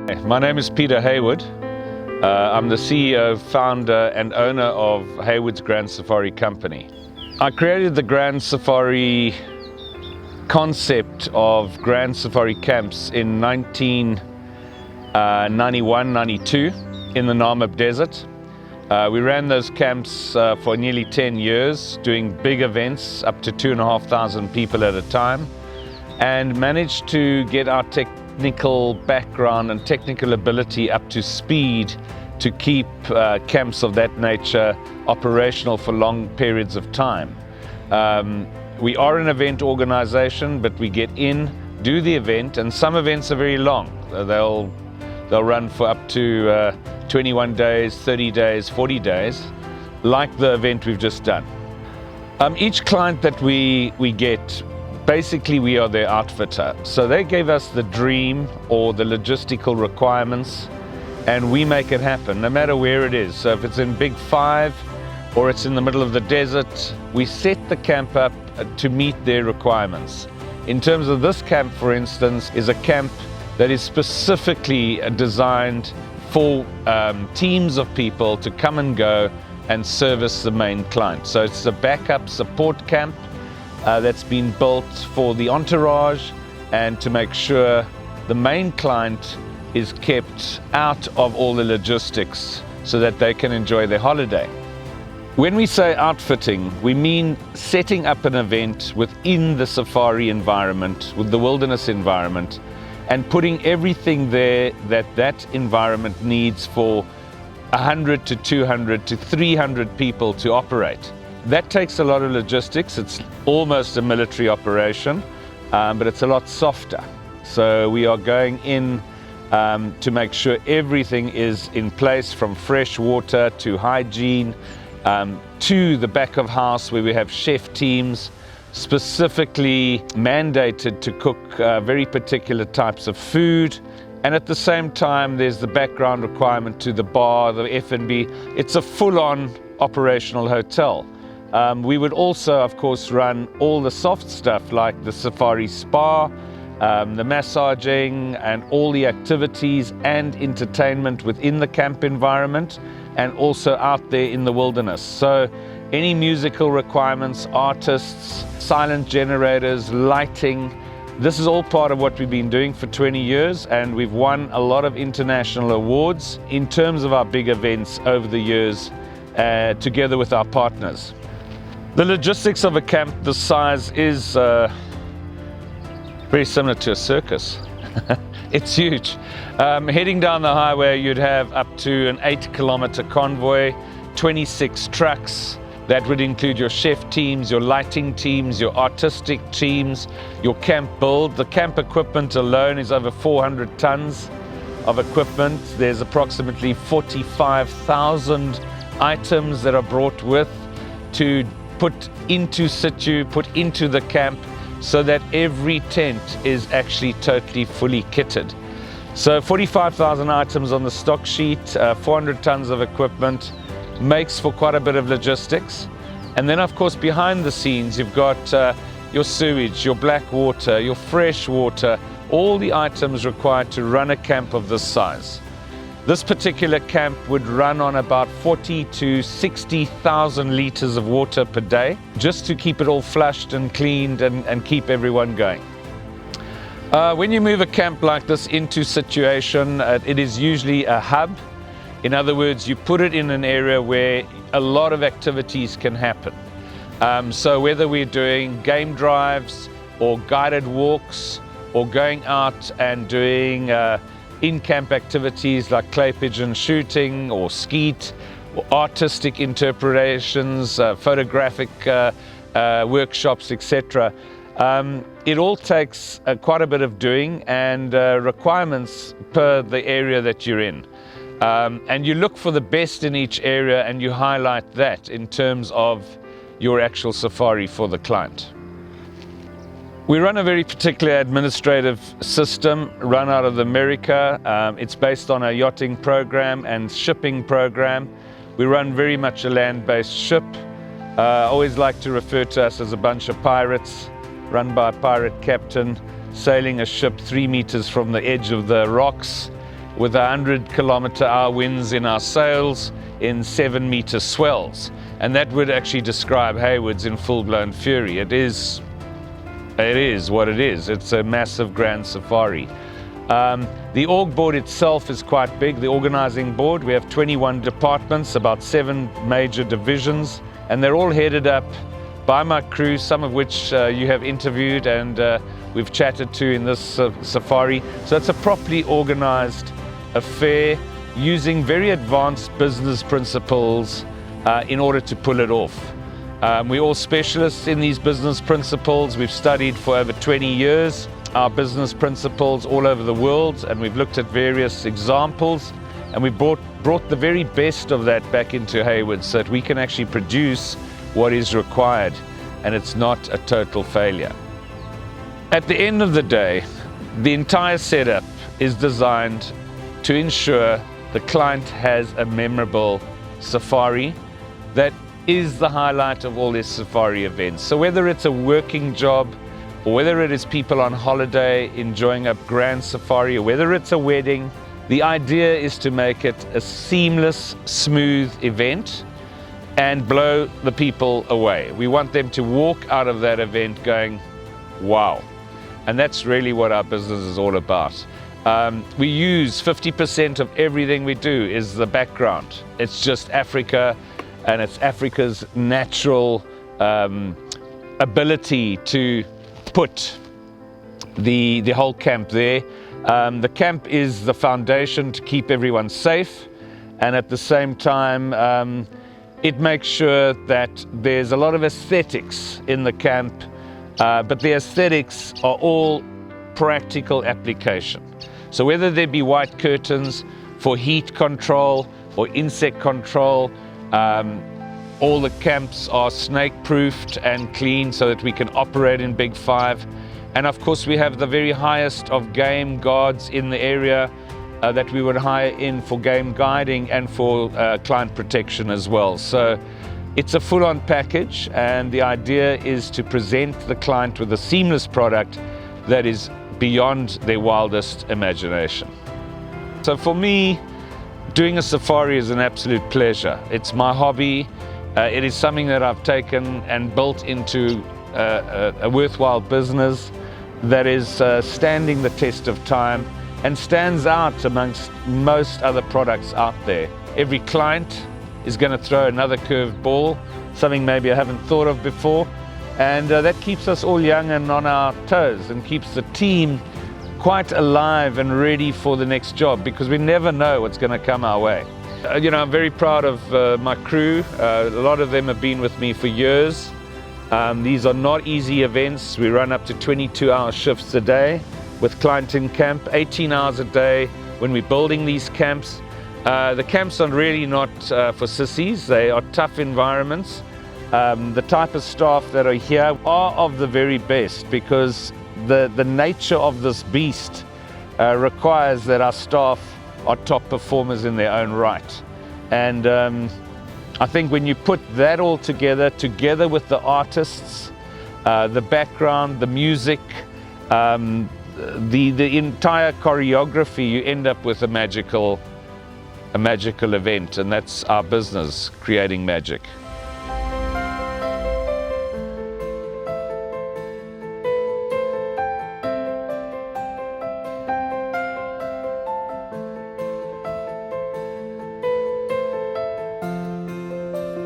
My name is Peter Hayward. I'm the CEO, founder and owner of Hayward's Grand Safari Company. I created the Grand Safari concept of Grand Safari camps in 1991-92 in the Namib Desert. We ran those camps for nearly 10 years, doing big events up to 2,500 people at a time, and managed to get our technical background and technical ability up to speed to keep camps of that nature operational for long periods of time. We are an event organization, but we get in, do the event, and some events are very long. They'll run for up to 21 days, 30 days, 40 days, like the event we've just done. Each client that we get, basically we are their outfitter. So they gave us the dream or the logistical requirements, and we make it happen, no matter where it is. So if it's in Big Five or it's in the middle of the desert, we set the camp up to meet their requirements. In terms of this camp, for instance, is a camp that is specifically designed for teams of people to come and go and service the main client. So it's a backup support camp that's been built for the entourage and to make sure the main client is kept out of all the logistics so that they can enjoy their holiday. When we say outfitting, we mean setting up an event within the safari environment, with the wilderness environment, and putting everything there that environment needs for 100 to 200 to 300 people to operate. That takes a lot of logistics. It's almost a military operation, but it's a lot softer. So we are going in to make sure everything is in place, from fresh water to hygiene, to the back of house where we have chef teams specifically mandated to cook very particular types of food. And at the same time, there's the background requirement to the bar, the F&B. It's a full-on operational hotel. We would also, of course, run all the soft stuff like the safari spa, the massaging, and all the activities and entertainment within the camp environment, and also out there in the wilderness. So any musical requirements, artists, silent generators, lighting, this is all part of what we've been doing for 20 years, and we've won a lot of international awards in terms of our big events over the years, together with our partners. The logistics of a camp this size is very similar to a circus. It's huge. Heading down the highway, you'd have up to an 8-kilometer convoy, 26 trucks. That would include your chef teams, your lighting teams, your artistic teams, your camp build. The camp equipment alone is over 400 tons of equipment. There's approximately 45,000 items that are brought with to put into situ, put into the camp, so that every tent is actually totally fully kitted. So 45,000 items on the stock sheet, 400 tons of equipment, makes for quite a bit of logistics. And then of course behind the scenes you've got your sewage, your black water, your fresh water, all the items required to run a camp of this size. This particular camp would run on about 40 to 60,000 liters of water per day, just to keep it all flushed and cleaned and keep everyone going. When you move a camp like this into situation, it is usually a hub. In other words, you put it in an area where a lot of activities can happen. So whether we're doing game drives or guided walks or going out and doing in-camp activities like clay pigeon shooting or skeet, or artistic interpretations, photographic workshops, etc. It all takes quite a bit of doing and requirements per the area that you're in. And you look for the best in each area and you highlight that in terms of your actual safari for the client. We run a very particular administrative system run out of America. It's based on a yachting program and shipping program. We run very much a land-based ship. I always like to refer to us as a bunch of pirates run by a pirate captain sailing a ship 3 meters from the edge of the rocks with 100-kilometer-hour winds in our sails in 7-meter swells. And that would actually describe Hayward's in full-blown fury. It is what it is. It's a massive grand safari. The org board itself is quite big, the organizing board. We have 21 departments, about 7 major divisions, and they're all headed up by my crew, some of which you have interviewed and we've chatted to in this safari. So it's a properly organized affair using very advanced business principles in order to pull it off. We're all specialists in these business principles. We've studied for over 20 years our business principles all over the world, and we've looked at various examples, and we brought the very best of that back into Hayward so that we can actually produce what is required, and it's not a total failure. At the end of the day, the entire setup is designed to ensure the client has a memorable safari that is the highlight of all these safari events. So whether it's a working job, or whether it is people on holiday enjoying a grand safari, or whether it's a wedding, the idea is to make it a seamless, smooth event and blow the people away. We want them to walk out of that event going, wow. And that's really what our business is all about. We use 50% of everything we do is the background. It's just Africa, and it's Africa's natural ability to put the whole camp there. The camp is the foundation to keep everyone safe, and at the same time it makes sure that there's a lot of aesthetics in the camp, but the aesthetics are all practical application. So whether there be white curtains for heat control or insect control, all the camps are snake-proofed and clean so that we can operate in Big 5. And of course we have the very highest of game guards in the area that we would hire in for game guiding and for client protection as well. So it's a full-on package, and the idea is to present the client with a seamless product that is beyond their wildest imagination. So for me, doing a safari is an absolute pleasure. It's my hobby. It is something that I've taken and built into a worthwhile business that is standing the test of time and stands out amongst most other products out there. Every client is going to throw another curved ball, something maybe I haven't thought of before, and that keeps us all young and on our toes and keeps the team quite alive and ready for the next job, because we never know what's going to come our way. I'm very proud of my crew. A lot of them have been with me for years. These are not easy events. We run up to 22-hour shifts a day with client in camp, 18 hours a day when we're building these camps. The camps are really not for sissies. They are tough environments. The type of staff that are here are of the very best, because the nature of this beast requires that our staff are top performers in their own right. And I think when you put that all together with the artists, the background, the music, the entire choreography, you end up with a magical event, and that's our business, creating magic.